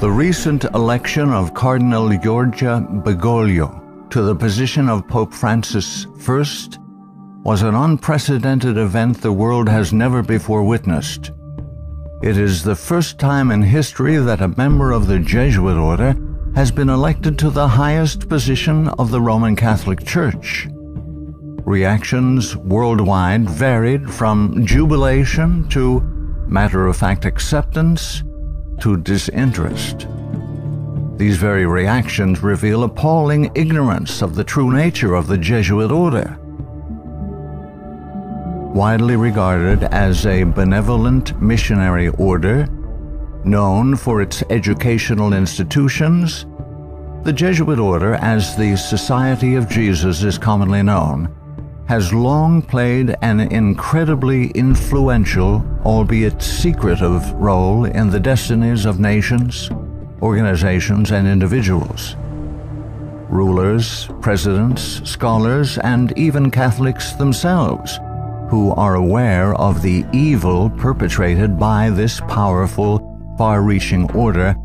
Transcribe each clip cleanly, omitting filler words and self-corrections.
The recent election of Cardinal Giorgia Bergoglio to the position of Pope Francis I was an unprecedented event the world has never before witnessed. It is the first time in history that a member of the Jesuit order has been elected to the highest position of the Roman Catholic Church. Reactions worldwide varied from jubilation to matter-of-fact acceptance to disinterest. These very reactions reveal appalling ignorance of the true nature of the Jesuit order. Widely regarded as a benevolent missionary order, known for its educational institutions, the Jesuit order, as the Society of Jesus is commonly known, has long played an incredibly influential, albeit secretive, role in the destinies of nations, organizations, and individuals. Rulers, presidents, scholars, and even Catholics themselves, who are aware of the evil perpetrated by this powerful, far-reaching order,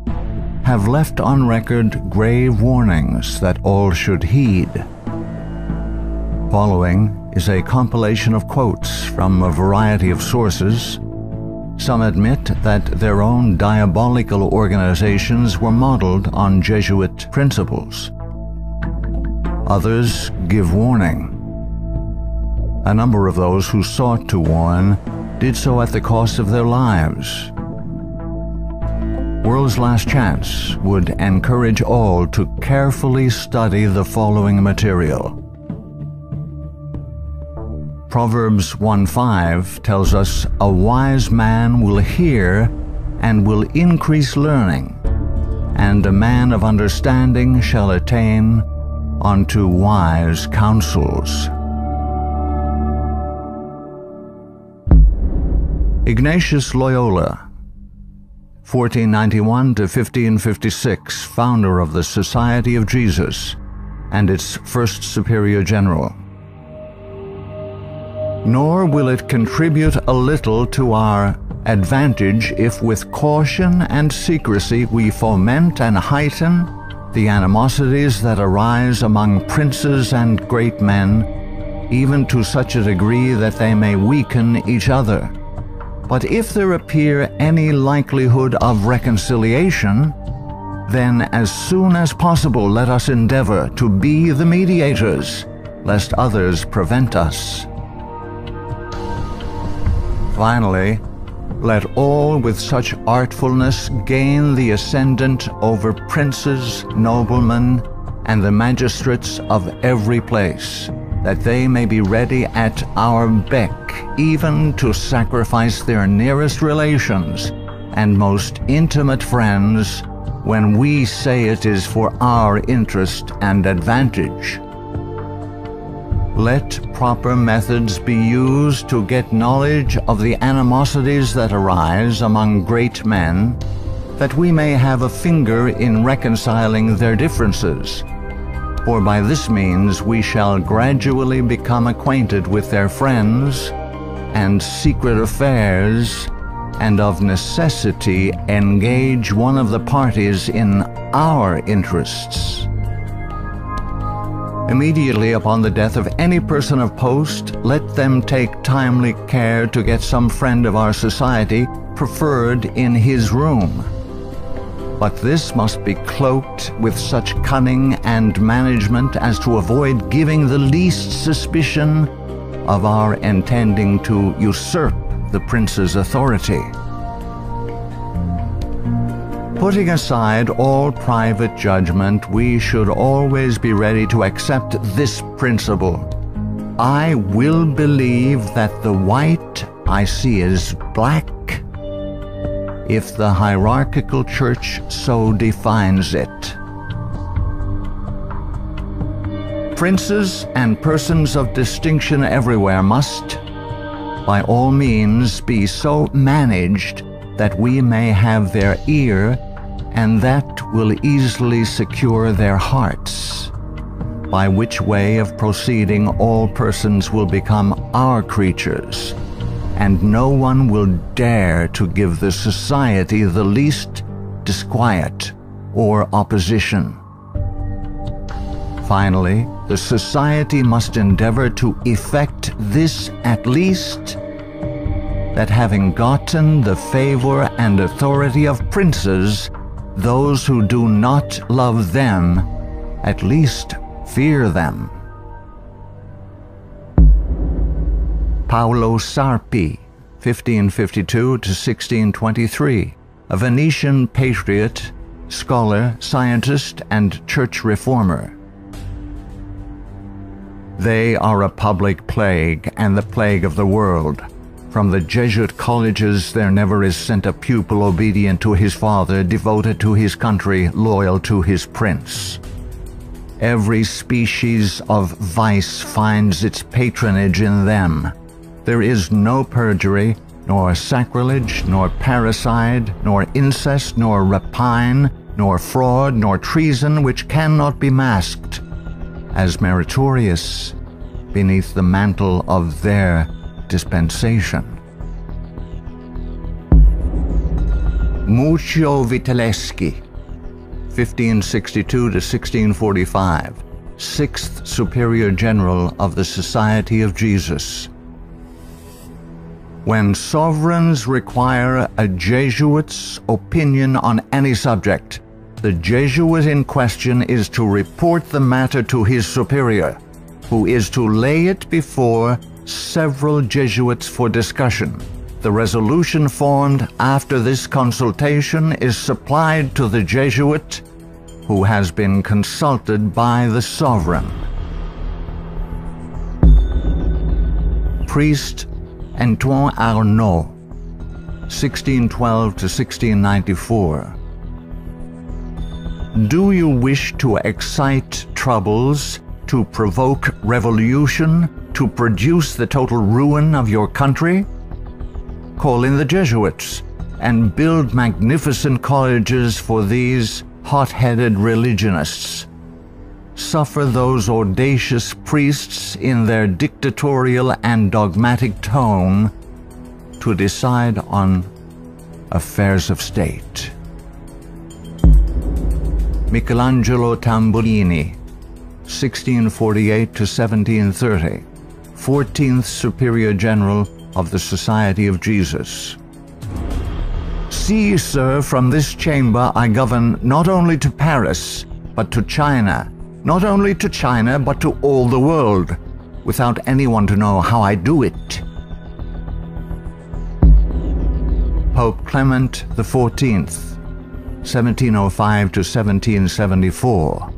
have left on record grave warnings that all should heed. Following is a compilation of quotes from a variety of sources. Some admit that their own diabolical organizations were modeled on Jesuit principles. Others give warning. A number of those who sought to warn did so at the cost of their lives. World's Last Chance would encourage all to carefully study the following material. Proverbs 1:5 tells us, "A wise man will hear and will increase learning, and a man of understanding shall attain unto wise counsels." Ignatius Loyola, 1491 to 1556, founder of the Society of Jesus and its first superior general. Nor will it contribute a little to our advantage if with caution and secrecy we foment and heighten the animosities that arise among princes and great men, even to such a degree that they may weaken each other. But if there appear any likelihood of reconciliation, then as soon as possible let us endeavor to be the mediators, lest others prevent us. Finally, let all with such artfulness gain the ascendant over princes, noblemen, and the magistrates of every place, that they may be ready at our beck, even to sacrifice their nearest relations and most intimate friends when we say it is for our interest and advantage. Let proper methods be used to get knowledge of the animosities that arise among great men, that we may have a finger in reconciling their differences. For by this means we shall gradually become acquainted with their friends and secret affairs, and of necessity engage one of the parties in our interests. Immediately upon the death of any person of post, let them take timely care to get some friend of our society preferred in his room. But this must be cloaked with such cunning and management as to avoid giving the least suspicion of our intending to usurp the prince's authority. Putting aside all private judgment, we should always be ready to accept this principle. I will believe that the white I see is black, if the hierarchical church so defines it. Princes and persons of distinction everywhere must, by all means, be so managed that we may have their ear, and that will easily secure their hearts, by which way of proceeding all persons will become our creatures, and no one will dare to give the society the least disquiet, or opposition. Finally, the society must endeavor to effect this at least, that having gotten the favor and authority of princes, those who do not love them at least fear them. Paolo Sarpi, 1552 to 1623, a Venetian patriot, scholar, scientist, and church reformer. They are a public plague and the plague of the world. From the Jesuit colleges there never is sent a pupil obedient to his father, devoted to his country, loyal to his prince. Every species of vice finds its patronage in them. There is no perjury, nor sacrilege, nor parricide, nor incest, nor rapine, nor fraud, nor treason which cannot be masked as meritorious beneath the mantle of their dispensation. Muccio Vitelleschi, 1562 to 1645, 6th Superior General of the Society of Jesus. When sovereigns require a Jesuit's opinion on any subject, the Jesuit in question is to report the matter to his superior, who is to lay it before several Jesuits for discussion. The resolution formed after this consultation is supplied to the Jesuit, who has been consulted by the sovereign. Priest Antoine Arnaud, 1612 to 1694. Do you wish to excite troubles, to provoke revolution, to produce the total ruin of your country? Call in the Jesuits and build magnificent colleges for these hot-headed religionists. Suffer those audacious priests in their dictatorial and dogmatic tone to decide on affairs of state. Michelangelo Tamburini, 1648 to 1730, 14th Superior General of the Society of Jesus. See, sir, from this chamber I govern not only to Paris, but to China, not only to China, but to all the world, without anyone to know how I do it. Pope Clement XIV, 1705 to 1774.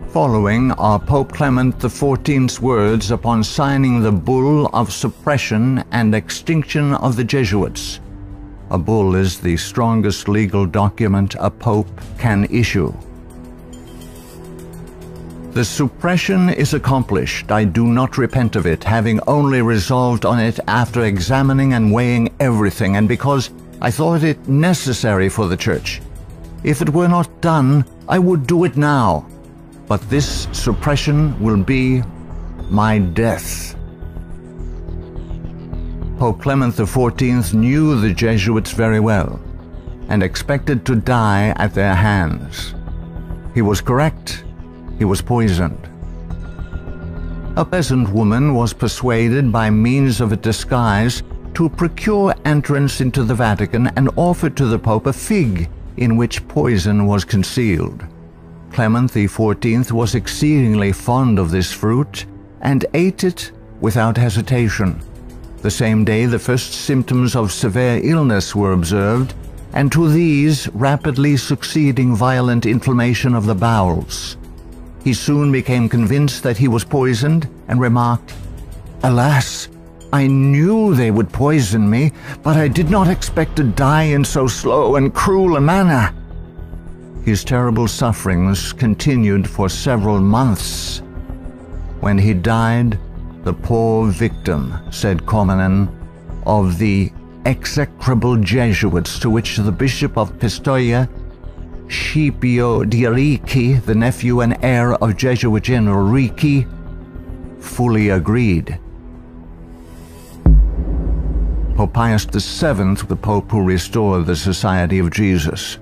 Following are Pope Clement XIV's words upon signing the bull of suppression and extinction of the Jesuits. A bull is the strongest legal document a pope can issue. The suppression is accomplished. I do not repent of it, having only resolved on it after examining and weighing everything, and because I thought it necessary for the Church. If it were not done, I would do it now. But this suppression will be my death. Pope Clement XIV knew the Jesuits very well and expected to die at their hands. He was correct. He was poisoned. A peasant woman was persuaded by means of a disguise to procure entrance into the Vatican and offered to the Pope a fig in which poison was concealed. Clement XIV was exceedingly fond of this fruit and ate it without hesitation. The same day the first symptoms of severe illness were observed, and to these rapidly succeeding violent inflammation of the bowels. He soon became convinced that he was poisoned and remarked, "Alas, I knew they would poison me, but I did not expect to die in so slow and cruel a manner." His terrible sufferings continued for several months. When he died, the poor victim, said Comenon, of the execrable Jesuits to which the Bishop of Pistoia, Scipio di Ricci, the nephew and heir of Jesuit General Ricci, fully agreed. Pope Pius VII, the Pope who restored the Society of Jesus.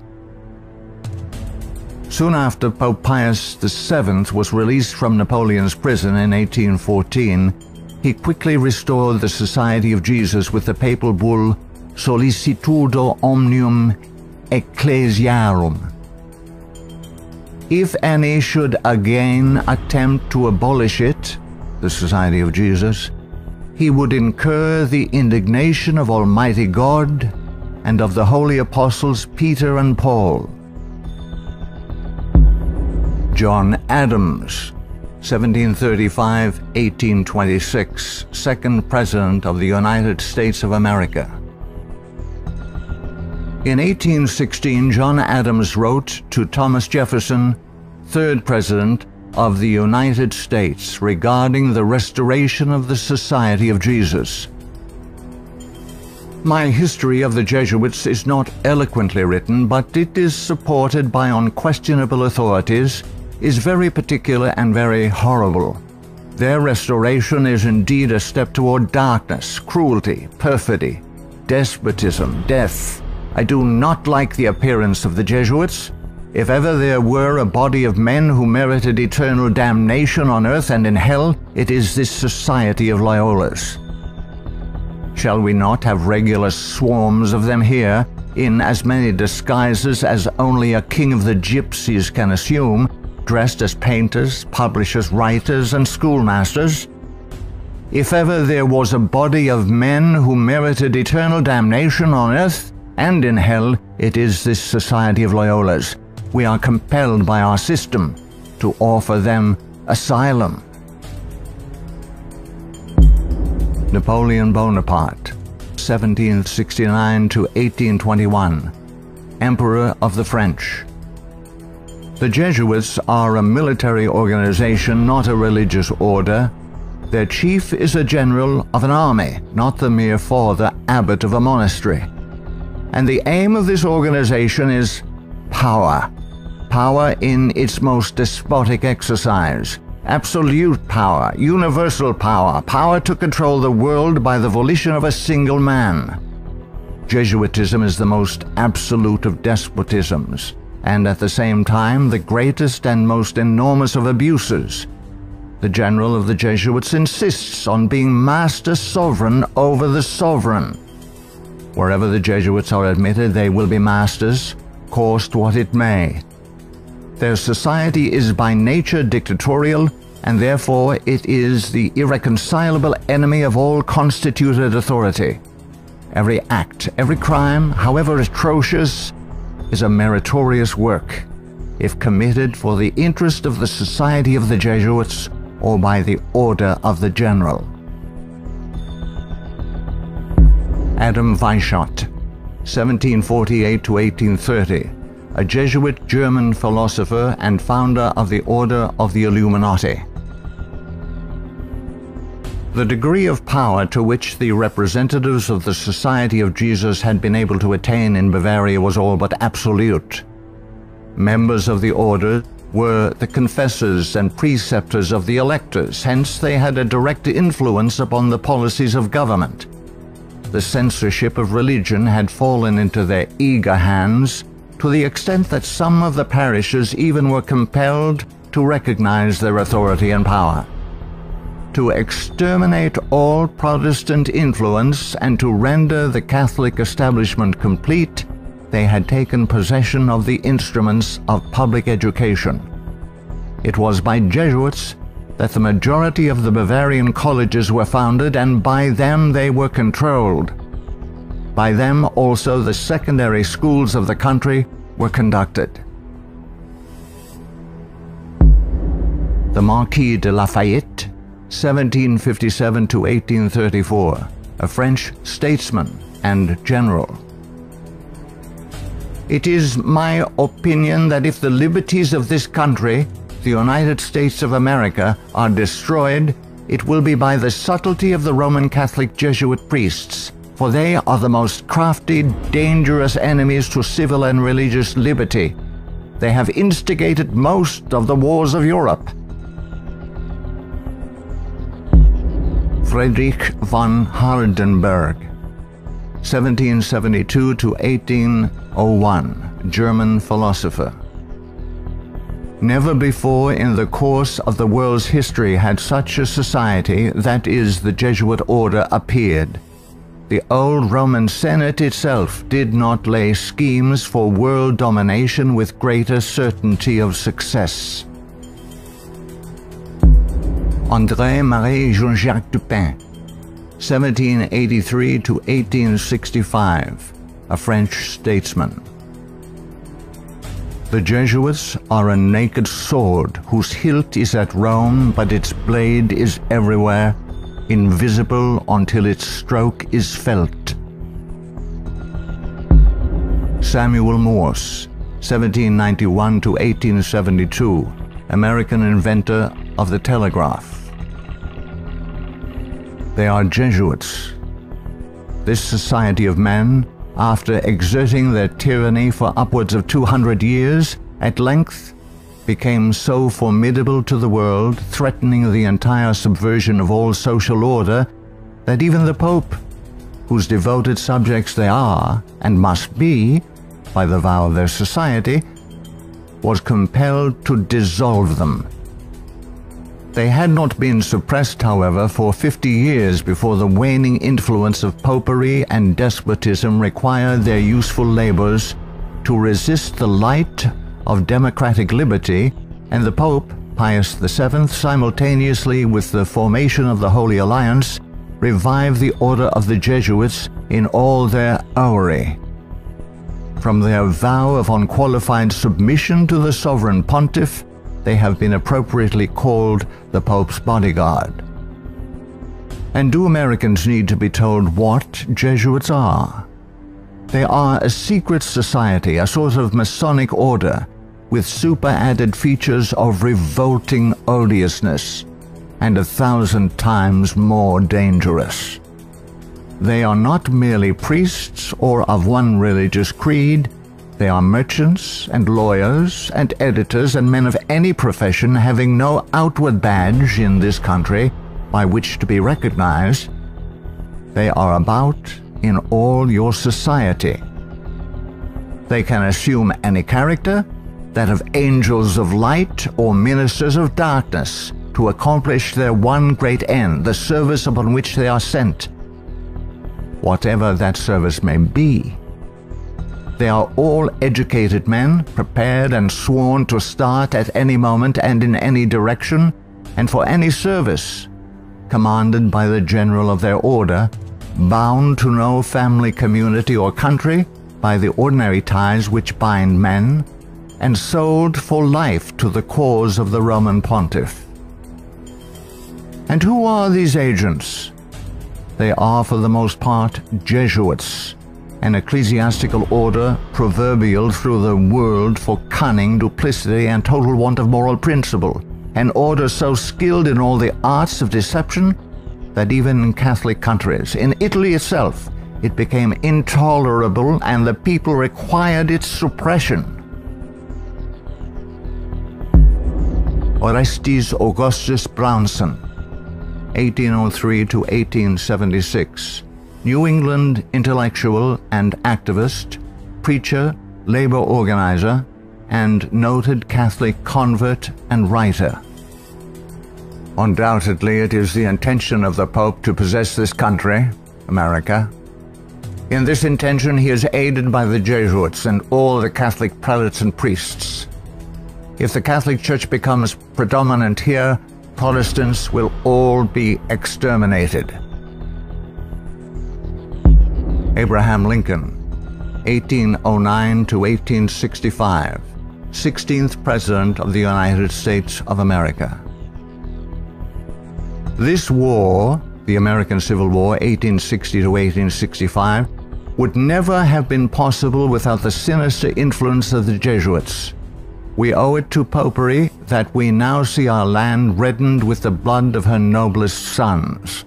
Soon after Pope Pius VII was released from Napoleon's prison in 1814, he quickly restored the Society of Jesus with the papal bull Sollicitudo Omnium Ecclesiarum. If any should again attempt to abolish it, the Society of Jesus, he would incur the indignation of Almighty God and of the holy apostles Peter and Paul. John Adams, 1735–1826, second President of the United States of America. In 1816, John Adams wrote to Thomas Jefferson, third President of the United States, regarding the restoration of the Society of Jesus. My history of the Jesuits is not eloquently written, but it is supported by unquestionable authorities, is very particular and very horrible. Their restoration is indeed a step toward darkness, cruelty, perfidy, despotism, death. I do not like the appearance of the Jesuits. If ever there were a body of men who merited eternal damnation on earth and in hell, it is this Society of Loyolas. Shall we not have regular swarms of them here, in as many disguises as only a king of the gypsies can assume, dressed as painters, publishers, writers, and schoolmasters? If ever there was a body of men who merited eternal damnation on earth and in hell, it is this Society of Loyolas. We are compelled by our system to offer them asylum. Napoleon Bonaparte, 1769–1821, Emperor of the French. The Jesuits are a military organization, not a religious order. Their chief is a general of an army, not the mere father abbot of a monastery. And the aim of this organization is power. Power in its most despotic exercise. Absolute power, universal power, power to control the world by the volition of a single man. Jesuitism is the most absolute of despotisms, and at the same time the greatest and most enormous of abuses. The general of the Jesuits insists on being master sovereign over the sovereign. Wherever the Jesuits are admitted, they will be masters, cost what it may. Their society is by nature dictatorial, and therefore it is the irreconcilable enemy of all constituted authority. Every act, every crime, however atrocious, is a meritorious work, if committed for the interest of the Society of the Jesuits or by the order of the general. Adam Weishaupt, 1748–1830, a Jesuit German philosopher and founder of the Order of the Illuminati. The degree of power to which the representatives of the Society of Jesus had been able to attain in Bavaria was all but absolute. Members of the order were the confessors and preceptors of the electors, hence they had a direct influence upon the policies of government. The censorship of religion had fallen into their eager hands, to the extent that some of the parishes even were compelled to recognize their authority and power. To exterminate all Protestant influence and to render the Catholic establishment complete, they had taken possession of the instruments of public education. It was by Jesuits that the majority of the Bavarian colleges were founded, and by them they were controlled. By them also the secondary schools of the country were conducted. The Marquis de Lafayette, 1757–1834, a French statesman and general. It is my opinion that if the liberties of this country, the United States of America, are destroyed, it will be by the subtlety of the Roman Catholic Jesuit priests, for they are the most crafty, dangerous enemies to civil and religious liberty. They have instigated most of the wars of Europe. Friedrich von Hardenberg, 1772 to 1801, German philosopher. Never before in the course of the world's history had such a society, that is, the Jesuit order, appeared. The old Roman Senate itself did not lay schemes for world domination with greater certainty of success. André-Marie Jean-Jacques Dupin, 1783 to 1865, a French statesman. The Jesuits are a naked sword whose hilt is at Rome, but its blade is everywhere, invisible until its stroke is felt. Samuel Morse, 1791 to 1872, American inventor of the telegraph. They are Jesuits. This society of men, after exerting their tyranny for upwards of 200 years, at length became so formidable to the world, threatening the entire subversion of all social order, that even the Pope, whose devoted subjects they are and must be by the vow of their society, was compelled to dissolve them. They had not been suppressed, however, for 50 years before the waning influence of popery and despotism required their useful labors to resist the light of democratic liberty, and the Pope, Pius VII, simultaneously with the formation of the Holy Alliance, revived the order of the Jesuits in all their aureory. From their vow of unqualified submission to the sovereign pontiff, they have been appropriately called the Pope's bodyguard. And do Americans need to be told what Jesuits are? They are a secret society, a sort of Masonic order, with super-added features of revolting odiousness, and 1,000 times more dangerous. They are not merely priests or of one religious creed. They are merchants and lawyers and editors and men of any profession having no outward badge in this country by which to be recognized. They are about in all your society. They can assume any character, that of angels of light or ministers of darkness, to accomplish their one great end, the service upon which they are sent, whatever that service may be. They are all educated men, prepared and sworn to start at any moment and in any direction, and for any service, commanded by the general of their order, bound to no family, community, or country by the ordinary ties which bind men, and sold for life to the cause of the Roman pontiff. And who are these agents? They are for the most part Jesuits, an ecclesiastical order proverbial through the world for cunning, duplicity, and total want of moral principle, an order so skilled in all the arts of deception that even in Catholic countries, in Italy itself, it became intolerable and the people required its suppression. Orestes Augustus Brownson, 1803 to 1876, New England intellectual and activist, preacher, labor organizer, and noted Catholic convert and writer. Undoubtedly, it is the intention of the Pope to possess this country, America. In this intention, he is aided by the Jesuits and all the Catholic prelates and priests. If the Catholic Church becomes predominant here, Protestants will all be exterminated. Abraham Lincoln, 1809 to 1865, 16th President of the United States of America. This war, the American Civil War, 1860 to 1865, would never have been possible without the sinister influence of the Jesuits. We owe it to popery that we now see our land reddened with the blood of her noblest sons.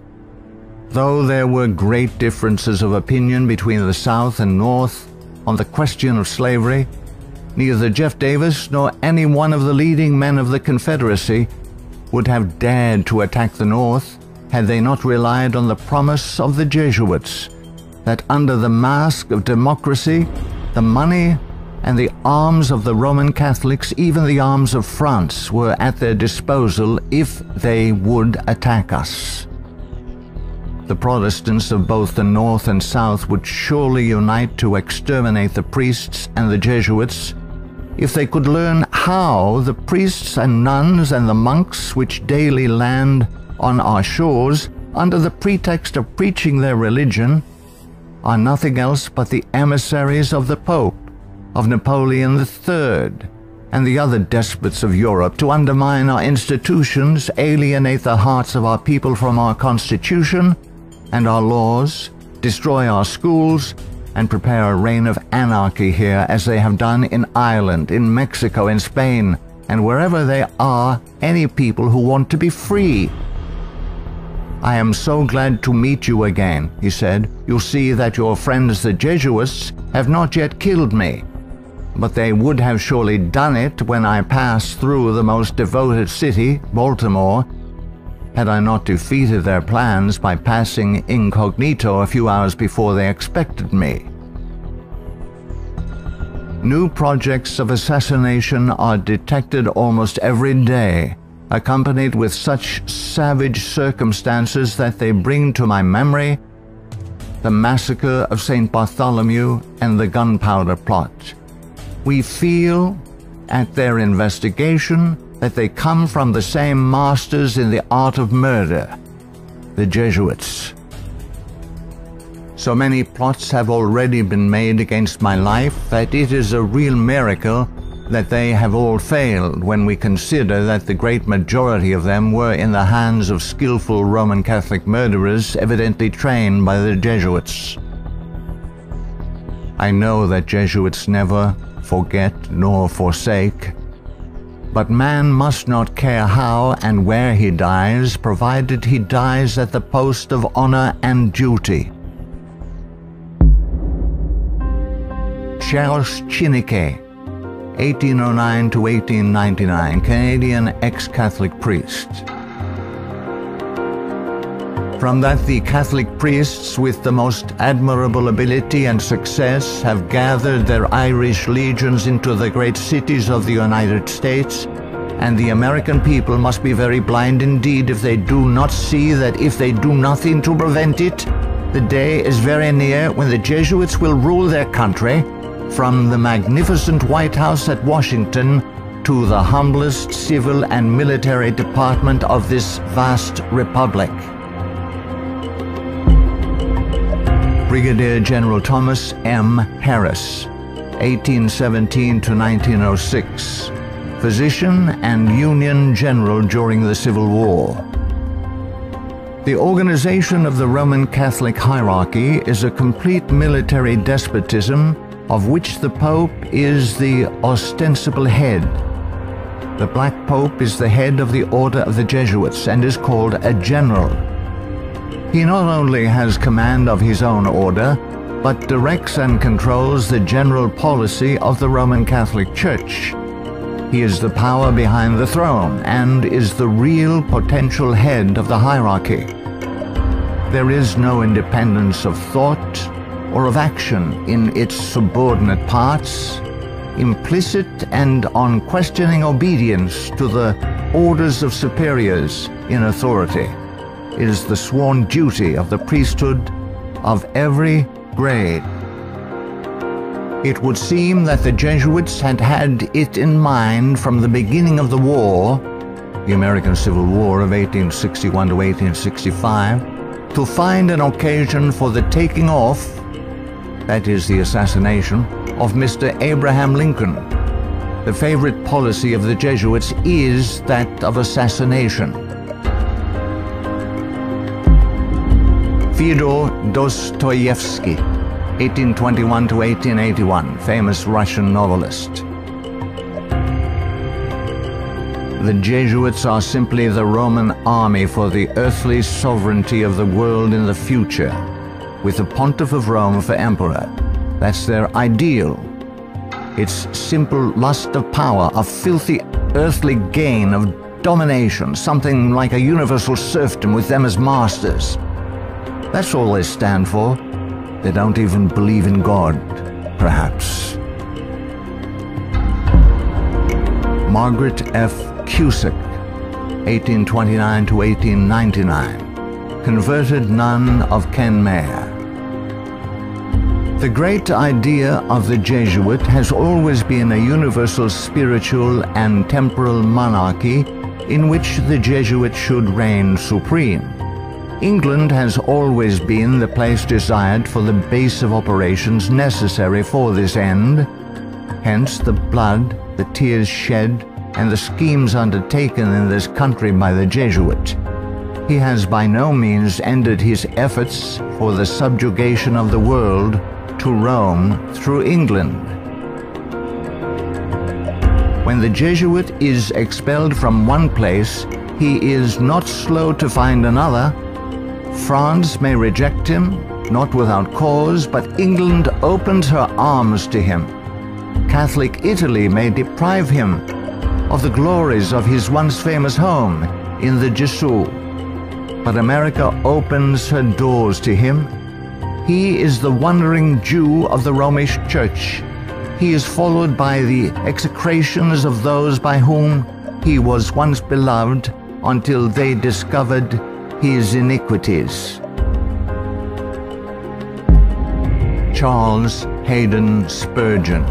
Though there were great differences of opinion between the South and North on the question of slavery, neither Jeff Davis nor any one of the leading men of the Confederacy would have dared to attack the North had they not relied on the promise of the Jesuits, that under the mask of democracy, the money and the arms of the Roman Catholics, even the arms of France, were at their disposal if they would attack us. The Protestants of both the North and South would surely unite to exterminate the priests and the Jesuits if they could learn how the priests and nuns and the monks which daily land on our shores under the pretext of preaching their religion are nothing else but the emissaries of the Pope, of Napoleon III, and the other despots of Europe to undermine our institutions, alienate the hearts of our people from our Constitution and our laws, destroy our schools, and prepare a reign of anarchy here as they have done in Ireland, in Mexico, in Spain, and wherever there are any people who want to be free. I am so glad to meet you again, he said. You'll see that your friends the Jesuits have not yet killed me, but they would have surely done it when I passed through the most devoted city, Baltimore, had I not defeated their plans by passing incognito a few hours before they expected me. New projects of assassination are detected almost every day, accompanied with such savage circumstances that they bring to my memory the massacre of St. Bartholomew and the gunpowder plot. We feel, at their investigation, that they come from the same masters in the art of murder, the Jesuits. So many plots have already been made against my life that it is a real miracle that they have all failed when we consider that the great majority of them were in the hands of skillful Roman Catholic murderers evidently trained by the Jesuits. I know that Jesuits never forget nor forsake, but man must not care how and where he dies, provided he dies at the post of honor and duty. Charles Chineke, 1809 to 1899, Canadian ex-Catholic priest. From that the Catholic priests with the most admirable ability and success have gathered their Irish legions into the great cities of the United States, and the American people must be very blind indeed if they do not see that if they do nothing to prevent it, the day is very near when the Jesuits will rule their country, from the magnificent White House at Washington to the humblest civil and military department of this vast republic. Brigadier General Thomas M. Harris, 1817 to 1906, physician and Union General during the Civil War. The organization of the Roman Catholic hierarchy is a complete military despotism of which the Pope is the ostensible head. The Black Pope is the head of the Order of the Jesuits and is called a general. He not only has command of his own order, but directs and controls the general policy of the Roman Catholic Church. He is the power behind the throne and is the real potential head of the hierarchy. There is no independence of thought or of action in its subordinate parts, implicit and unquestioning obedience to the orders of superiors in authority. It is the sworn duty of the priesthood of every grade. It would seem that the Jesuits had had it in mind from the beginning of the war, the American Civil War of 1861 to 1865, to find an occasion for the taking off, that is the assassination, of Mr. Abraham Lincoln. The favorite policy of the Jesuits is that of assassination. Fyodor Dostoevsky, 1821 to 1881, famous Russian novelist. The Jesuits are simply the Roman army for the earthly sovereignty of the world in the future, with the Pontiff of Rome for emperor. That's their ideal. It's simple lust of power, of filthy earthly gain, of domination, something like a universal serfdom with them as masters. That's all they stand for. They don't even believe in God, perhaps. Margaret F. Cusick, 1829 to 1899, converted nun of Kenmare. The great idea of the Jesuit has always been a universal spiritual and temporal monarchy in which the Jesuit should reign supreme. England has always been the place desired for the base of operations necessary for this end. Hence the blood, the tears shed, and the schemes undertaken in this country by the Jesuit. He has by no means ended his efforts for the subjugation of the world to Rome through England. When the Jesuit is expelled from one place, he is not slow to find another. France may reject him, not without cause, but England opens her arms to him. Catholic Italy may deprive him of the glories of his once famous home in the Jesuits, but America opens her doors to him. He is the wandering Jew of the Romish Church. He is followed by the execrations of those by whom he was once beloved until they discovered his iniquities. Charles Haddon Spurgeon,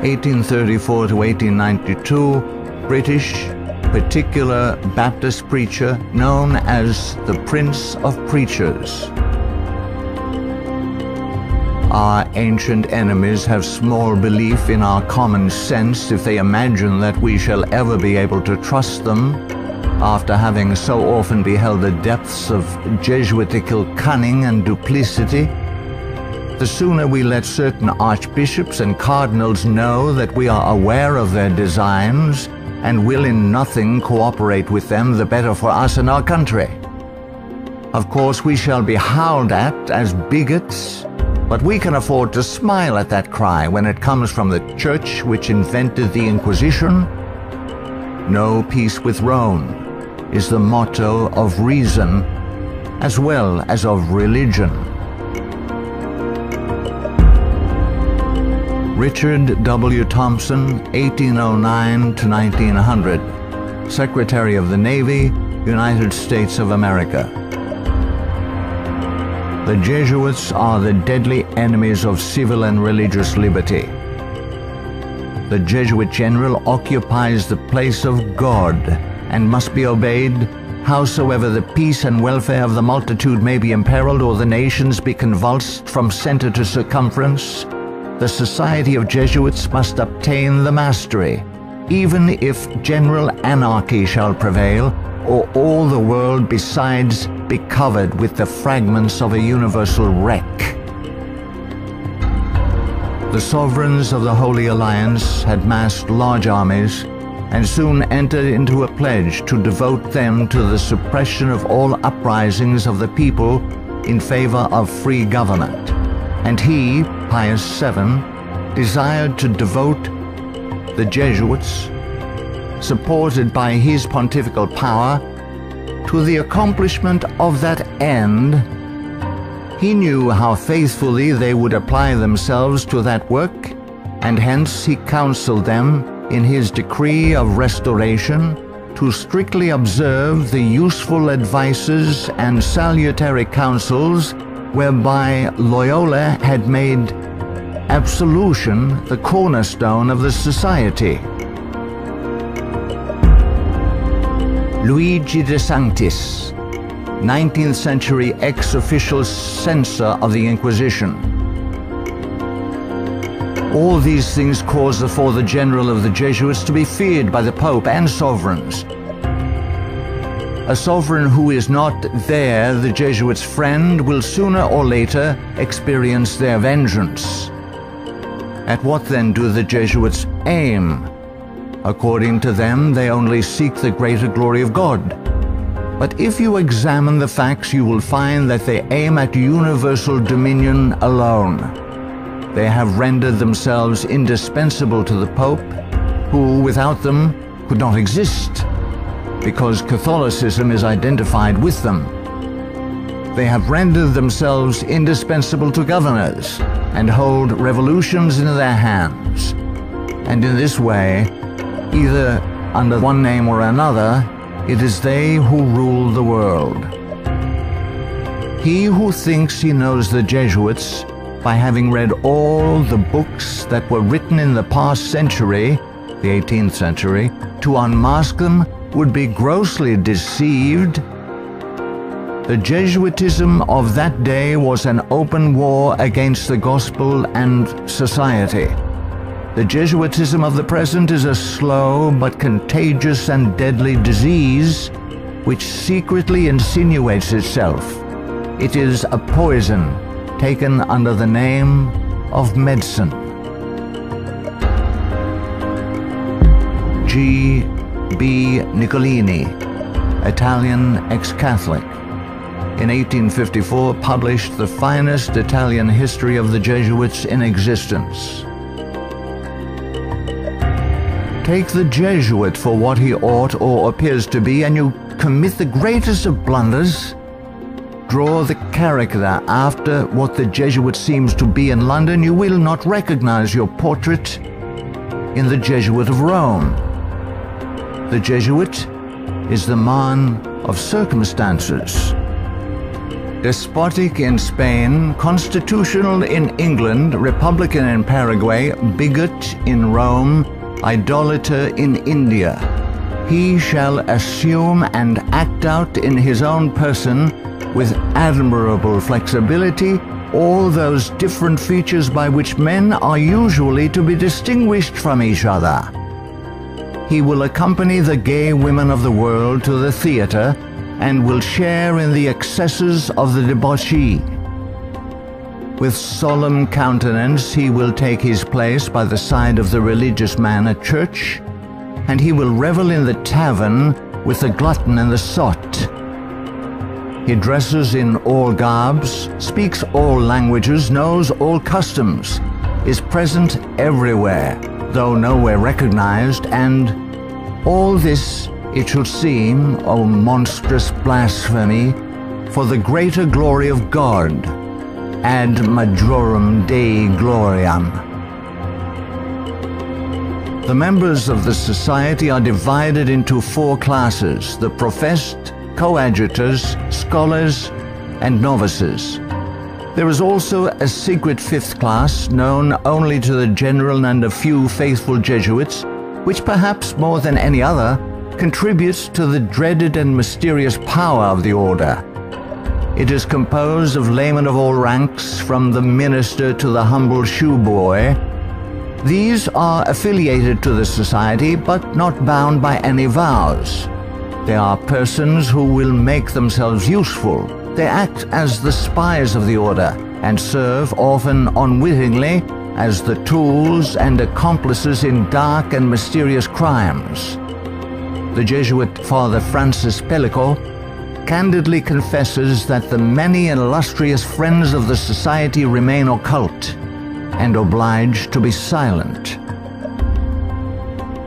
1834 to 1892, British particular Baptist preacher known as the Prince of Preachers. Our ancient enemies have small belief in our common sense if they imagine that we shall ever be able to trust them, after having so often beheld the depths of Jesuitical cunning and duplicity. The sooner we let certain archbishops and cardinals know that we are aware of their designs and will in nothing cooperate with them, the better for us and our country. Of course, we shall be howled at as bigots, but we can afford to smile at that cry when it comes from the church which invented the Inquisition. No peace with Rome is the motto of reason as well as of religion. Richard W. Thompson, 1809 to 1900, Secretary of the Navy, United States of America. The Jesuits are the deadly enemies of civil and religious liberty. The Jesuit general occupies the place of God and must be obeyed, howsoever the peace and welfare of the multitude may be imperiled or the nations be convulsed from center to circumference. The Society of Jesuits must obtain the mastery, even if general anarchy shall prevail, or all the world besides be covered with the fragments of a universal wreck. The sovereigns of the Holy Alliance had massed large armies and soon entered into a pledge to devote them to the suppression of all uprisings of the people in favor of free government. And he, Pius VII, desired to devote the Jesuits, supported by his pontifical power, to the accomplishment of that end. He knew how faithfully they would apply themselves to that work, and hence he counseled them in his decree of restoration to strictly observe the useful advices and salutary counsels whereby Loyola had made absolution the cornerstone of the society. Luigi de Sanctis, 19th century ex-official censor of the Inquisition. All these things cause the Father General of the Jesuits to be feared by the Pope and sovereigns. A sovereign who is not there, the Jesuits' friend, will sooner or later experience their vengeance. At what then do the Jesuits aim? According to them, they only seek the greater glory of God. But if you examine the facts, you will find that they aim at universal dominion alone. They have rendered themselves indispensable to the Pope, who without them could not exist, because Catholicism is identified with them. They have rendered themselves indispensable to governors and hold revolutions in their hands. And in this way, either under one name or another, it is they who rule the world. He who thinks he knows the Jesuits by having read all the books that were written in the past century, the 18th century, to unmask them would be grossly deceived. The Jesuitism of that day was an open war against the gospel and society. The Jesuitism of the present is a slow but contagious and deadly disease which secretly insinuates itself. It is a poison taken under the name of medicine. G. B. Nicolini, Italian ex-Catholic, in 1854 published the finest Italian history of the Jesuits in existence. Take the Jesuit for what he ought or appears to be, and you commit the greatest of blunders. Draw the character after what the Jesuit seems to be in London, you will not recognize your portrait in the Jesuit of Rome. The Jesuit is the man of circumstances. Despotic in Spain, constitutional in England, republican in Paraguay, bigot in Rome, idolater in India. He shall assume and act out in his own person, with admirable flexibility, all those different features by which men are usually to be distinguished from each other. He will accompany the gay women of the world to the theater, and will share in the excesses of the debauchee. With solemn countenance he will take his place by the side of the religious man at church, and he will revel in the tavern with the glutton and the sot. He dresses in all garbs, speaks all languages, knows all customs, is present everywhere, though nowhere recognized, and all this, it should seem, O monstrous blasphemy, for the greater glory of God, ad majorem Dei gloriam. The members of the society are divided into 4 classes: the professed, coadjutors, scholars, and novices. There is also a secret 5th class, known only to the general and a few faithful Jesuits, which perhaps more than any other contributes to the dreaded and mysterious power of the order. It is composed of laymen of all ranks, from the minister to the humble shoeboy. These are affiliated to the society, but not bound by any vows. They are persons who will make themselves useful. They act as the spies of the order, and serve, often unwittingly, as the tools and accomplices in dark and mysterious crimes. The Jesuit Father Francis Pellico candidly confesses that the many illustrious friends of the society remain occult and obliged to be silent.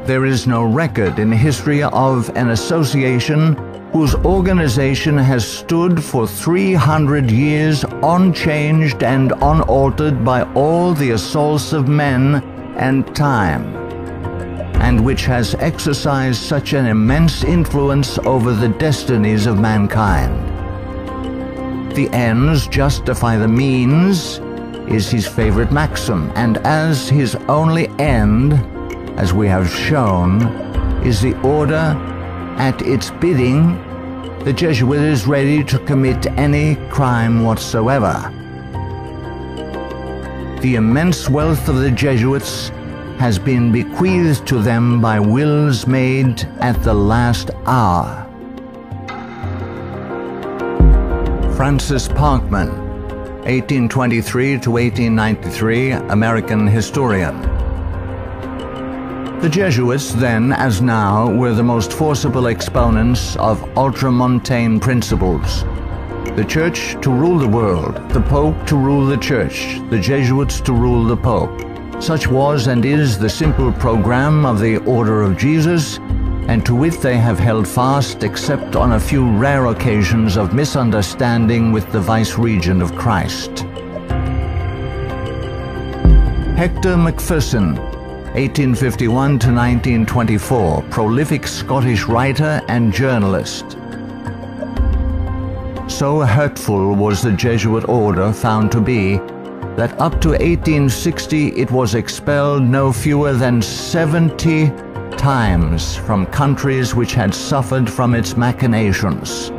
There is no record in history of an association whose organization has stood for 300 years unchanged and unaltered by all the assaults of men and time, and which has exercised such an immense influence over the destinies of mankind. The ends justify the means is his favorite maxim, and as his only end, as we have shown, is the order at its bidding, the Jesuit is ready to commit any crime whatsoever. The immense wealth of the Jesuits has been bequeathed to them by wills made at the last hour. Francis Parkman, 1823 to 1893, American historian. The Jesuits, then as now, were the most forcible exponents of ultramontane principles. The Church to rule the world, the Pope to rule the Church, the Jesuits to rule the Pope. Such was and is the simple program of the Order of Jesus, and to it they have held fast except on a few rare occasions of misunderstanding with the vice-regent of Christ. Hector Macpherson, 1851 to 1924, prolific Scottish writer and journalist. So hurtful was the Jesuit order found to be that up to 1860 it was expelled no fewer than 70 times from countries which had suffered from its machinations.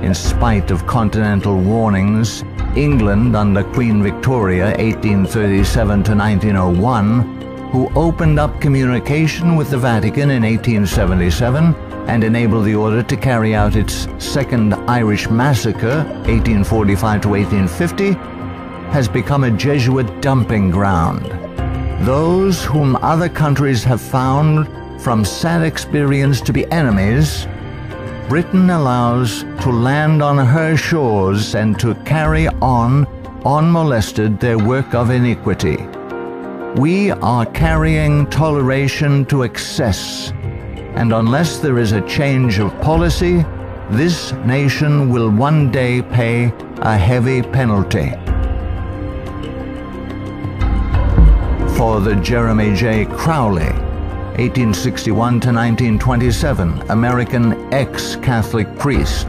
In spite of continental warnings, England under Queen Victoria 1837 to 1901, who opened up communication with the Vatican in 1877 and enabled the order to carry out its Second Irish Massacre 1845 to 1850, has become a Jesuit dumping ground. Those whom other countries have found from sad experience to be enemies, Britain allows to land on her shores and to carry on, unmolested, their work of iniquity. We are carrying toleration to excess, and unless there is a change of policy, this nation will one day pay a heavy penalty. For the Jeremy J. Crowley, 1861 to 1927, American ex-Catholic priest.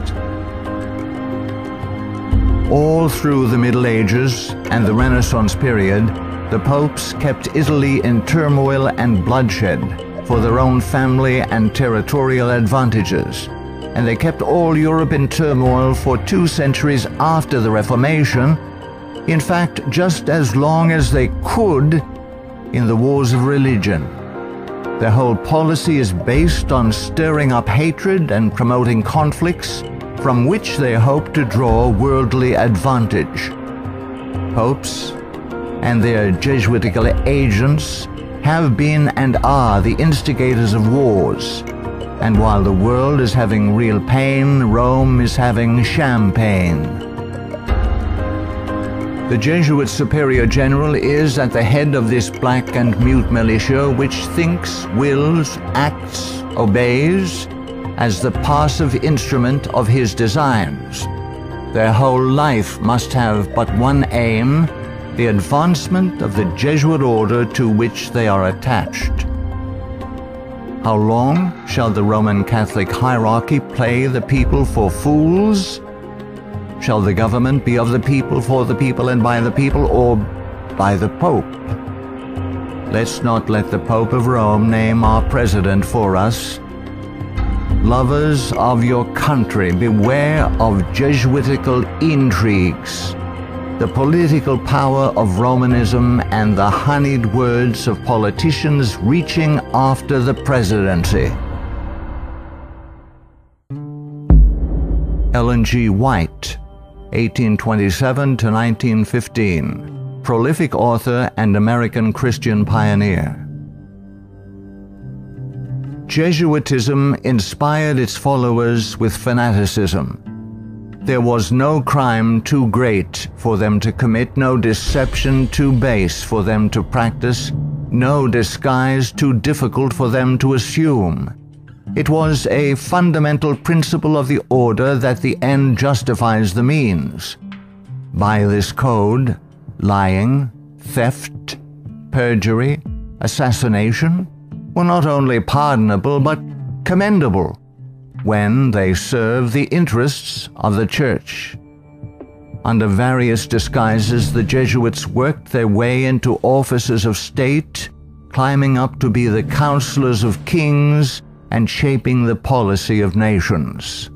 All through the Middle Ages and the Renaissance period, the popes kept Italy in turmoil and bloodshed for their own family and territorial advantages, and they kept all Europe in turmoil for 2 centuries after the Reformation, in fact just as long as they could in the wars of religion. Their whole policy is based on stirring up hatred and promoting conflicts from which they hope to draw worldly advantage. Popes and their Jesuitical agents have been and are the instigators of wars, and while the world is having real pain, Rome is having champagne. The Jesuit Superior General is at the head of this black and mute militia which thinks, wills, acts, obeys as the passive instrument of his designs. Their whole life must have but one aim: the advancement of the Jesuit order to which they are attached. How long shall the Roman Catholic hierarchy play the people for fools? Shall the government be of the people, for the people, and by the people, or by the Pope? Let's not let the Pope of Rome name our president for us. Lovers of your country, beware of Jesuitical intrigues, the political power of Romanism, and the honeyed words of politicians reaching after the presidency. Ellen G. White, 1827 to 1915, prolific author and American Christian pioneer. Jesuitism inspired its followers with fanaticism. There was no crime too great for them to commit, no deception too base for them to practice, no disguise too difficult for them to assume. It was a fundamental principle of the order that the end justifies the means. By this code, lying, theft, perjury, assassination were not only pardonable but commendable when they serve the interests of the Church. Under various disguises, the Jesuits worked their way into offices of state, climbing up to be the counselors of kings and shaping the policy of nations.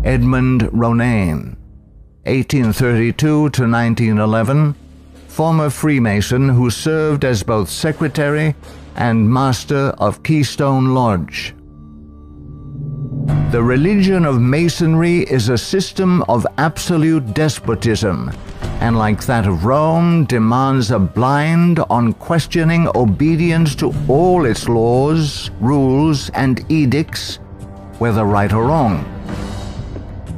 Edmund Ronaine, 1832 to 1911, former Freemason who served as both secretary and master of Keystone Lodge. The religion of Masonry is a system of absolute despotism, and like that of Rome, demands a blind, unquestioning obedience to all its laws, rules, and edicts, whether right or wrong.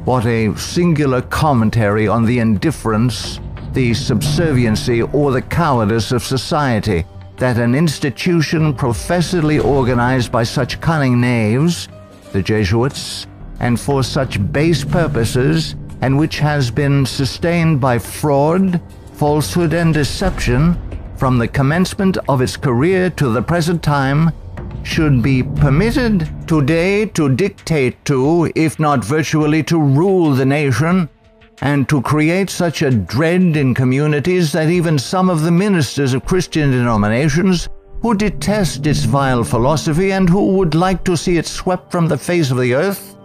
What a singular commentary on the indifference, the subserviency, or the cowardice of society that an institution professedly organized by such cunning knaves, the Jesuits, and for such base purposes, and which has been sustained by fraud, falsehood, and deception from the commencement of its career to the present time, should be permitted today to dictate to, if not virtually to rule the nation, and to create such a dread in communities that even some of the ministers of Christian denominations, who detest its vile philosophy and who would like to see it swept from the face of the earth,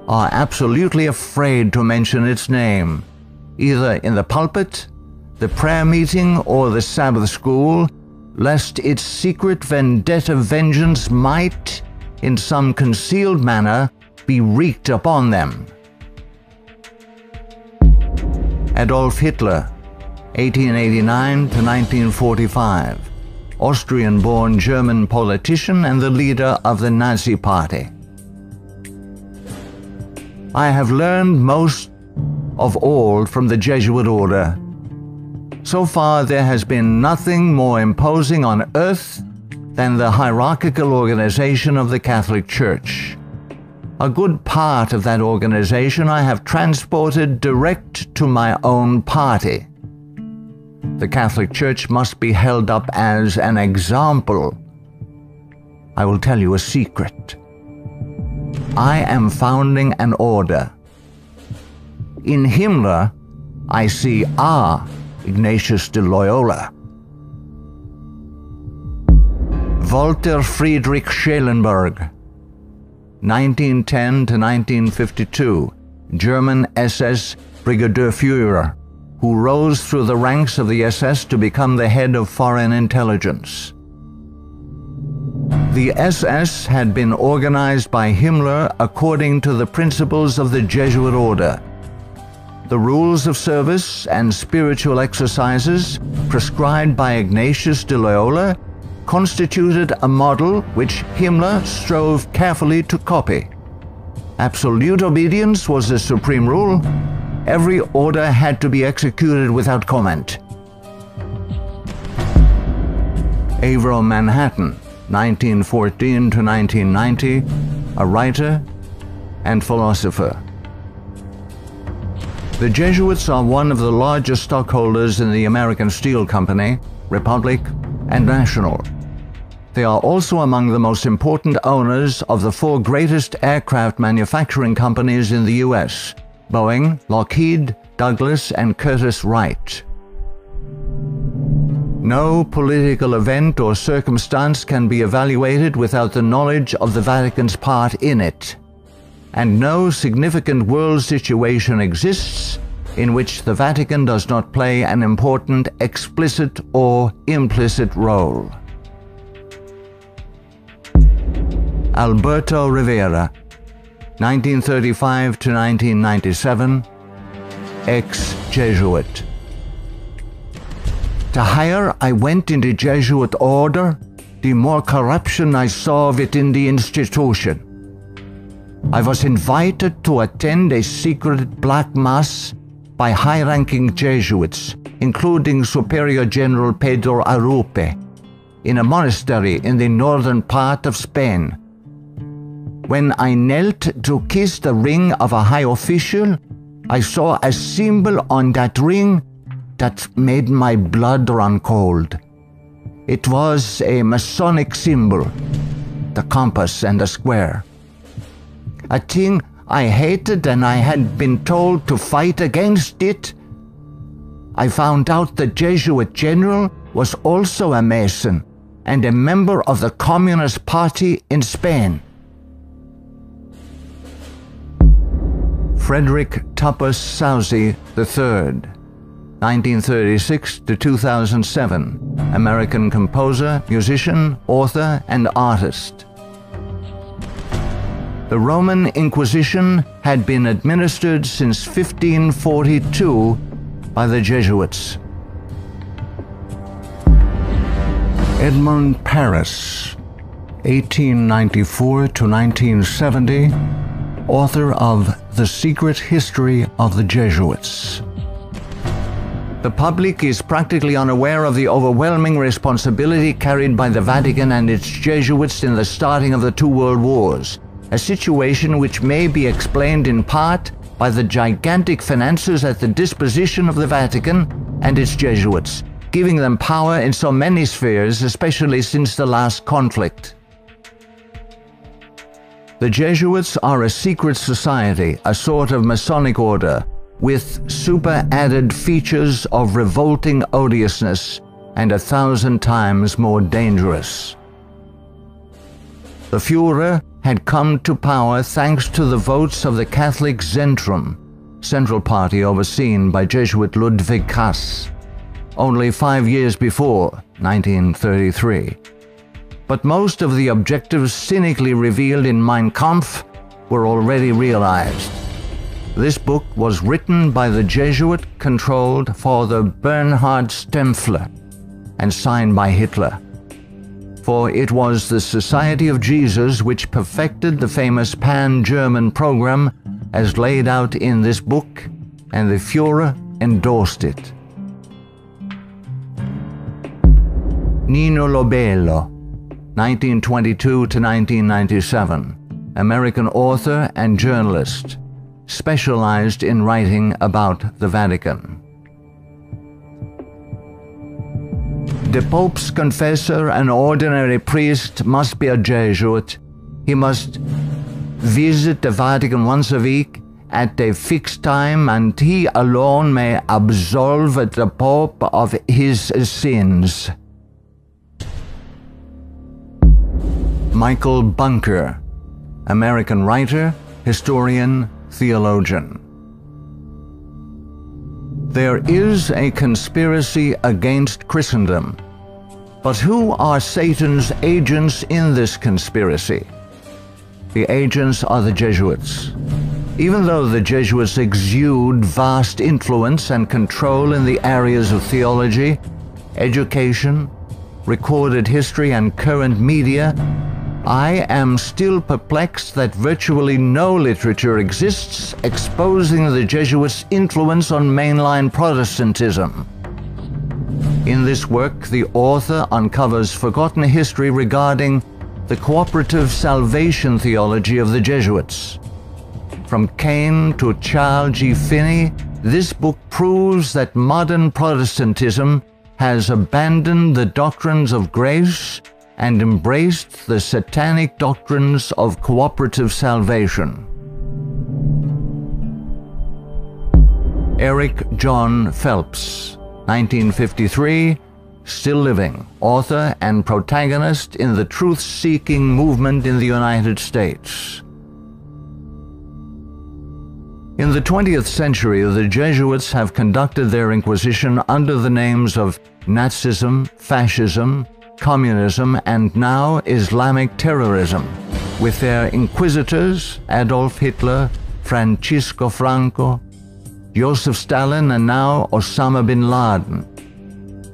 are absolutely afraid to mention its name, either in the pulpit, the prayer meeting, or the Sabbath school, lest its secret vendetta vengeance might, in some concealed manner, be wreaked upon them. Adolf Hitler, 1889 to 1945, Austrian-born German politician and the leader of the Nazi Party. I have learned most of all from the Jesuit order. So far, there has been nothing more imposing on earth than the hierarchical organization of the Catholic Church. A good part of that organization I have transported direct to my own party. The Catholic Church must be held up as an example. I will tell you a secret. I am founding an order. In Himmler, I see our Ignatius de Loyola. Walter Friedrich Schellenberg, 1910 to 1952, German SS Brigadier Führer, who rose through the ranks of the SS to become the head of foreign intelligence. The SS had been organized by Himmler according to the principles of the Jesuit order. The rules of service and spiritual exercises prescribed by Ignatius de Loyola constituted a model which Himmler strove carefully to copy. Absolute obedience was the supreme rule. Every order had to be executed without comment. Avro Manhattan, 1914 to 1990, a writer and philosopher. The Jesuits are one of the largest stockholders in the American Steel Company, Republic, and National. They are also among the most important owners of the 4 greatest aircraft manufacturing companies in the U.S., Boeing, Lockheed, Douglas, and Curtiss-Wright. No political event or circumstance can be evaluated without the knowledge of the Vatican's part in it, and no significant world situation exists in which the Vatican does not play an important explicit or implicit role. Alberto Rivera, 1935 to 1997, ex-Jesuit. The higher I went in the Jesuit order, the more corruption I saw within the institution. I was invited to attend a secret black mass by high-ranking Jesuits, including Superior General Pedro Arupe, in a monastery in the northern part of Spain. When I knelt to kiss the ring of a high official, I saw a symbol on that ring that made my blood run cold. It was a Masonic symbol, the compass and the square. A thing I hated, and I had been told to fight against it. I found out the Jesuit general was also a Mason and a member of the Communist Party in Spain. Frederick Tupper Southey III, 1936 to 2007, American composer, musician, author, and artist. The Roman Inquisition had been administered since 1542 by the Jesuits. Edmund Paris, 1894 to 1970, author of The Secret History of the Jesuits. The public is practically unaware of the overwhelming responsibility carried by the Vatican and its Jesuits in the starting of the two world wars, a situation which may be explained in part by the gigantic finances at the disposition of the Vatican and its Jesuits, giving them power in so many spheres, especially since the last conflict. The Jesuits are a secret society, a sort of Masonic order, with super-added features of revolting odiousness and 1,000 times more dangerous. The Führer had come to power thanks to the votes of the Catholic Zentrum, Central Party overseen by Jesuit Ludwig Kass, only 5 years before, 1933. But most of the objectives cynically revealed in Mein Kampf were already realized. This book was written by the Jesuit-controlled Father Bernhard Stempfler and signed by Hitler. For it was the Society of Jesus which perfected the famous Pan-German program as laid out in this book, and the Führer endorsed it. Nino Lobello, 1922 to 1997, American author and journalist, specialized in writing about the Vatican. The Pope's confessor, an ordinary priest, must be a Jesuit. He must visit the Vatican once a week at a fixed time, and he alone may absolve the Pope of his sins. Michael Bunker, American writer, historian, theologian. There is a conspiracy against Christendom, but who are Satan's agents in this conspiracy? The agents are the Jesuits. Even though the Jesuits exude vast influence and control in the areas of theology, education, recorded history, and current media, I am still perplexed that virtually no literature exists exposing the Jesuits' influence on mainline Protestantism. In this work, the author uncovers forgotten history regarding the cooperative salvation theology of the Jesuits. From Cain to Charles G. Finney, this book proves that modern Protestantism has abandoned the doctrines of grace and embraced the satanic doctrines of cooperative salvation. Eric John Phelps, 1953, still living, author and protagonist in the truth-seeking movement in the United States. In the 20th century, the Jesuits have conducted their inquisition under the names of Nazism, fascism, communism, and now Islamic terrorism, with their inquisitors Adolf Hitler, Francisco Franco, Joseph Stalin, and now Osama bin Laden.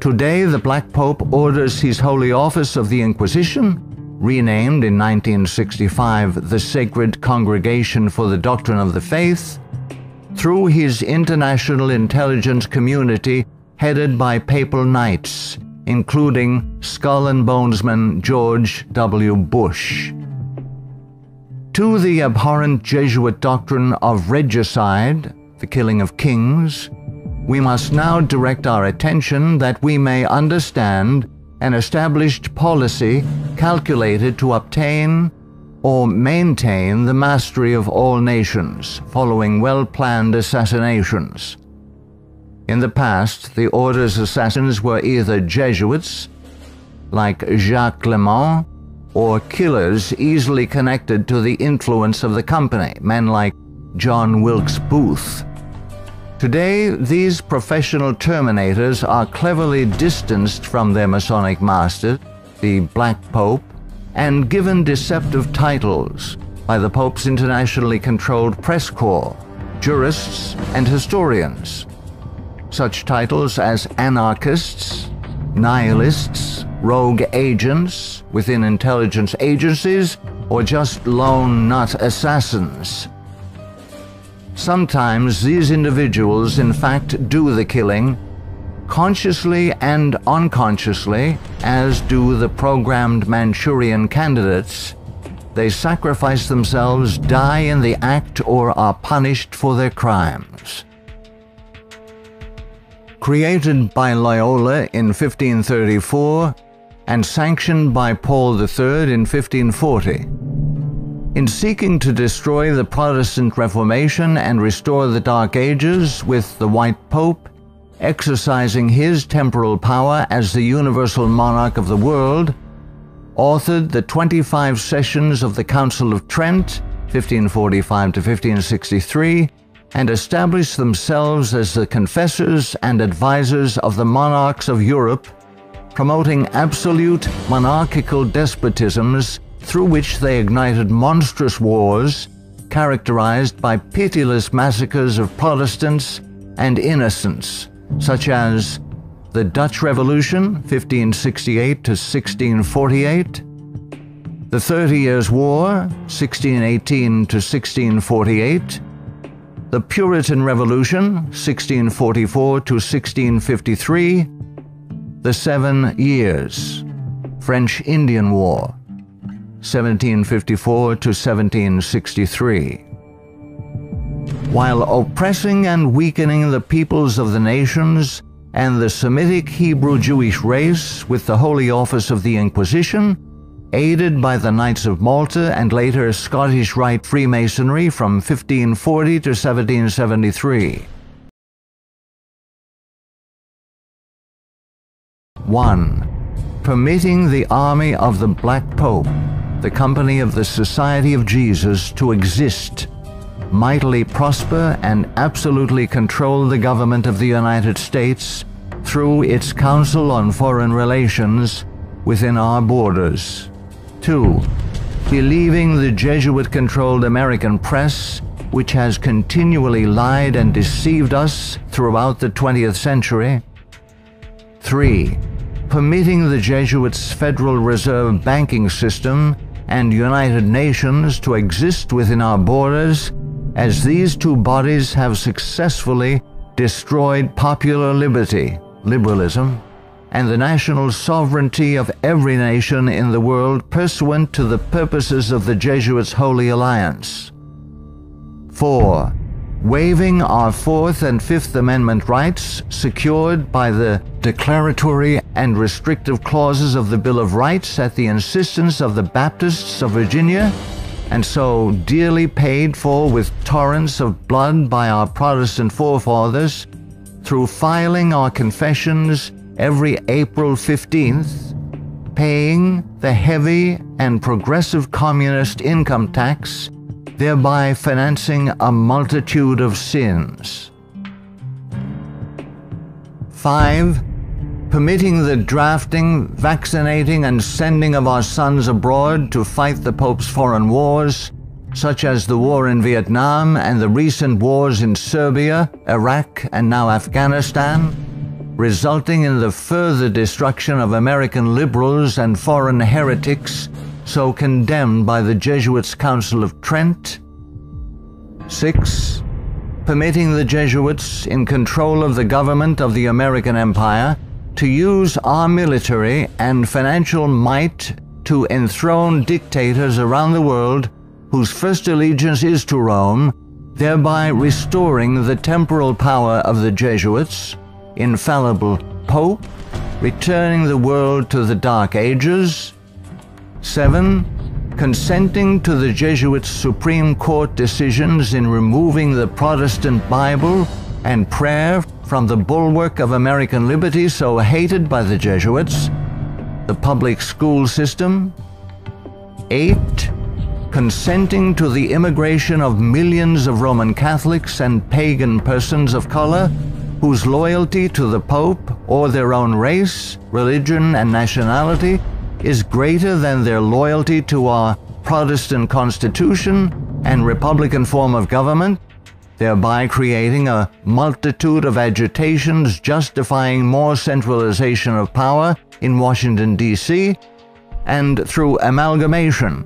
Today, the Black Pope orders his Holy Office of the Inquisition, renamed in 1965 the Sacred Congregation for the Doctrine of the Faith, through his international intelligence community headed by papal knights, including Skull and Bonesman George W. Bush. To the abhorrent Jesuit doctrine of regicide, the killing of kings, we must now direct our attention that we may understand an established policy calculated to obtain or maintain the mastery of all nations following well-planned assassinations. In the past, the order's assassins were either Jesuits, like Jacques Clement, or killers easily connected to the influence of the company, men like John Wilkes Booth. Today, these professional terminators are cleverly distanced from their Masonic master, the Black Pope, and given deceptive titles by the Pope's internationally controlled press corps, jurists, and historians. Such titles as anarchists, nihilists, rogue agents within intelligence agencies, or just lone nut assassins. Sometimes these individuals in fact do the killing, consciously and unconsciously, as do the programmed Manchurian candidates, they sacrifice themselves, die in the act, or are punished for their crimes. Created by Loyola in 1534 and sanctioned by Paul III in 1540. In seeking to destroy the Protestant Reformation and restore the Dark Ages with the White Pope, exercising his temporal power as the universal monarch of the world, authored the 25 sessions of the Council of Trent, 1545 to 1563, and established themselves as the confessors and advisors of the monarchs of Europe, promoting absolute monarchical despotisms through which they ignited monstrous wars, characterized by pitiless massacres of Protestants and innocents, such as the Dutch Revolution, 1568 to 1648, the 30 Years' War, 1618 to 1648, the Puritan Revolution, 1644 to 1653, the 7 Years, French Indian War, 1754 to 1763. While oppressing and weakening the peoples of the nations and the Semitic Hebrew Jewish race with the Holy Office of the Inquisition, aided by the Knights of Malta and later Scottish Rite Freemasonry from 1540 to 1773. 1. Permitting the army of the Black Pope, the Company of the Society of Jesus, to exist, mightily prosper, and absolutely control the government of the United States through its Council on Foreign Relations within our borders. 2. Believing the Jesuit-controlled American press, which has continually lied and deceived us throughout the 20th century. 3. Permitting the Jesuits' Federal Reserve banking system and United Nations to exist within our borders, as these two bodies have successfully destroyed popular liberty, liberalism, and the national sovereignty of every nation in the world pursuant to the purposes of the Jesuits' Holy Alliance. 4. Waiving our Fourth and Fifth Amendment rights secured by the declaratory and restrictive clauses of the Bill of Rights at the insistence of the Baptists of Virginia, and so dearly paid for with torrents of blood by our Protestant forefathers, through filing our confessions every April 15th, paying the heavy and progressive communist income tax, thereby financing a multitude of sins. 5. Permitting the drafting, vaccinating, and sending of our sons abroad to fight the Pope's foreign wars, such as the war in Vietnam and the recent wars in Serbia, Iraq, and now Afghanistan, resulting in the further destruction of American liberals and foreign heretics so condemned by the Jesuits' Council of Trent. 6. Permitting the Jesuits, in control of the government of the American Empire, to use our military and financial might to enthrone dictators around the world whose first allegiance is to Rome, thereby restoring the temporal power of the Jesuits, infallible Pope, returning the world to the Dark Ages. 7. Consenting to the Jesuits' Supreme Court decisions in removing the Protestant Bible and prayer from the bulwark of American liberty so hated by the Jesuits, the public school system. 8. Consenting to the immigration of millions of Roman Catholics and pagan persons of color whose loyalty to the Pope or their own race, religion, and nationality is greater than their loyalty to our Protestant Constitution and Republican form of government, thereby creating a multitude of agitations justifying more centralization of power in Washington, D.C., and through amalgamation,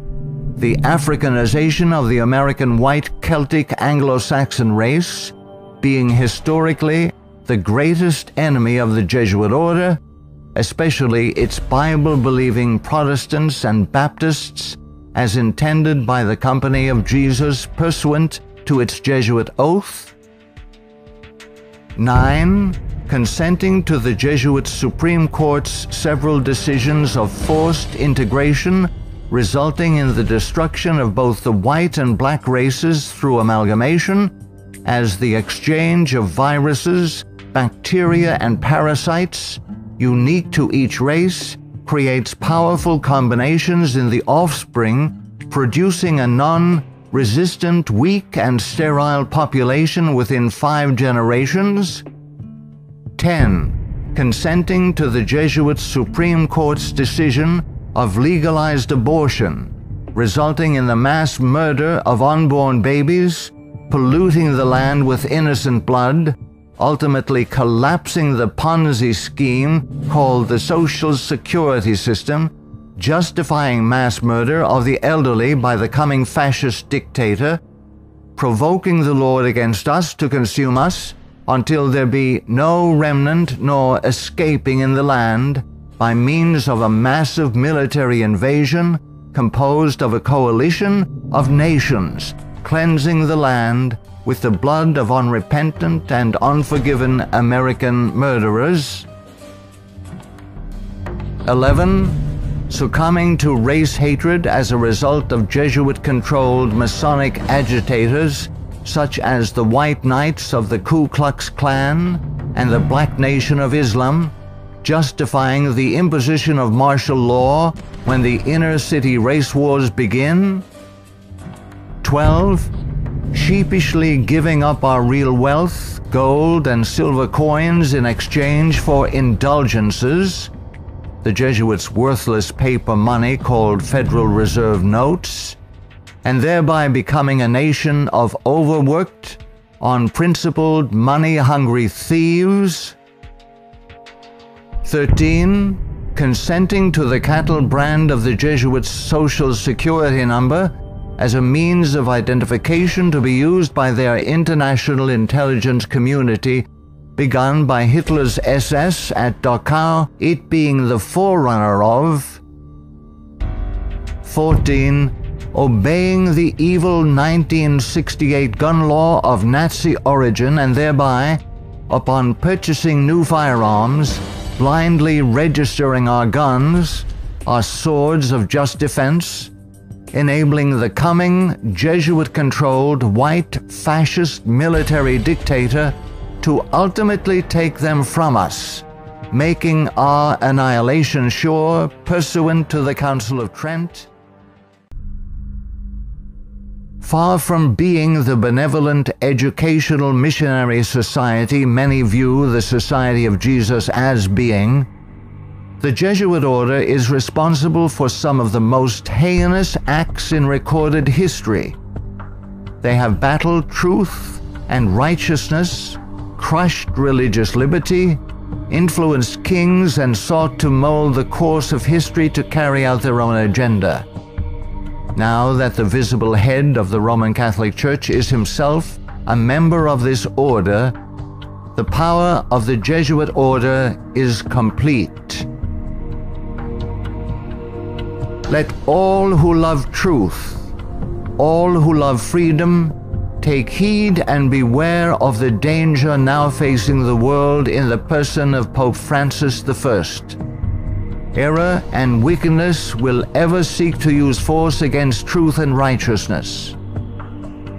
the Africanization of the American white Celtic Anglo-Saxon race, being historically the greatest enemy of the Jesuit order, especially its Bible-believing Protestants and Baptists, as intended by the Company of Jesus pursuant to its Jesuit oath. 9. Consenting to the Jesuit Supreme Court's several decisions of forced integration, resulting in the destruction of both the white and black races through amalgamation, as the exchange of viruses, bacteria, and parasites, unique to each race, creates powerful combinations in the offspring, producing a non-resistant, weak, and sterile population within 5 generations. 10. Consenting to the Jesuit Supreme Court's decision of legalized abortion, resulting in the mass murder of unborn babies, polluting the land with innocent blood, ultimately collapsing the Ponzi scheme called the Social Security system, justifying mass murder of the elderly by the coming fascist dictator, provoking the Lord against us to consume us, until there be no remnant nor escaping in the land, by means of a massive military invasion composed of a coalition of nations, cleansing the land with the blood of unrepentant and unforgiven American murderers. 11. Succumbing to race hatred as a result of Jesuit-controlled Masonic agitators such as the White Knights of the Ku Klux Klan and the Black Nation of Islam, justifying the imposition of martial law when the inner-city race wars begin. 12. Sheepishly giving up our real wealth, gold and silver coins in exchange for indulgences, the Jesuits' worthless paper money called Federal Reserve notes, and thereby becoming a nation of overworked, unprincipled, money-hungry thieves. 13. Consenting to the cattle brand of the Jesuits' Social Security number as a means of identification to be used by their international intelligence community, begun by Hitler's SS at Dachau, it being the forerunner of. 14. Obeying the evil 1968 gun law of Nazi origin and thereby, upon purchasing new firearms, blindly registering our guns, our swords of just defense, enabling the coming Jesuit-controlled white fascist military dictator to ultimately take them from us, making our annihilation sure pursuant to the Council of Trent. Far from being the benevolent educational missionary society many view the Society of Jesus as being, the Jesuit order is responsible for some of the most heinous acts in recorded history. They have battled truth and righteousness, crushed religious liberty, influenced kings, and sought to mold the course of history to carry out their own agenda. Now that the visible head of the Roman Catholic Church is himself a member of this order, the power of the Jesuit order is complete. Let all who love truth, all who love freedom, take heed and beware of the danger now facing the world in the person of Pope Francis I. Error and wickedness will ever seek to use force against truth and righteousness.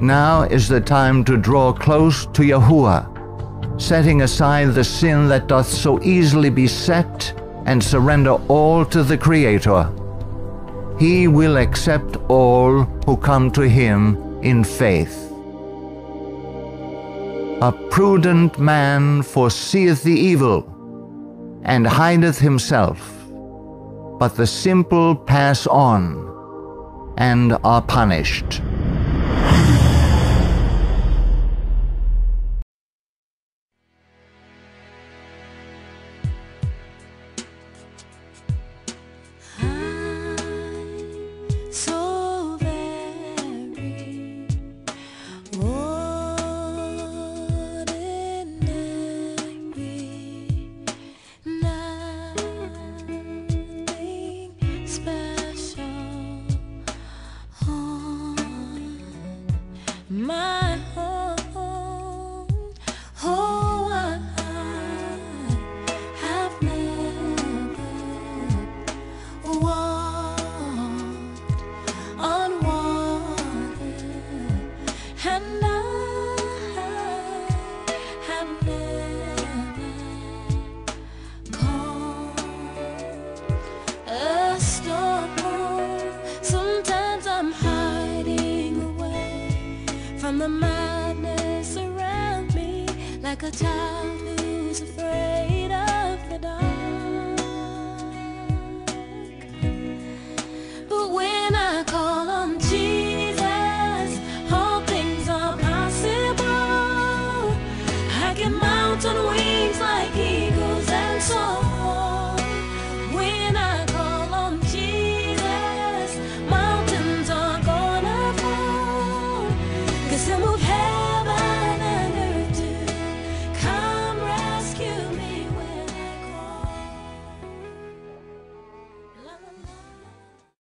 Now is the time to draw close to Yahuwah, setting aside the sin that doth so easily beset, and surrender all to the Creator. He will accept all who come to Him in faith. A prudent man foreseeth the evil, and hideth himself, but the simple pass on, and are punished. from the madness around me, like a child who's afraid.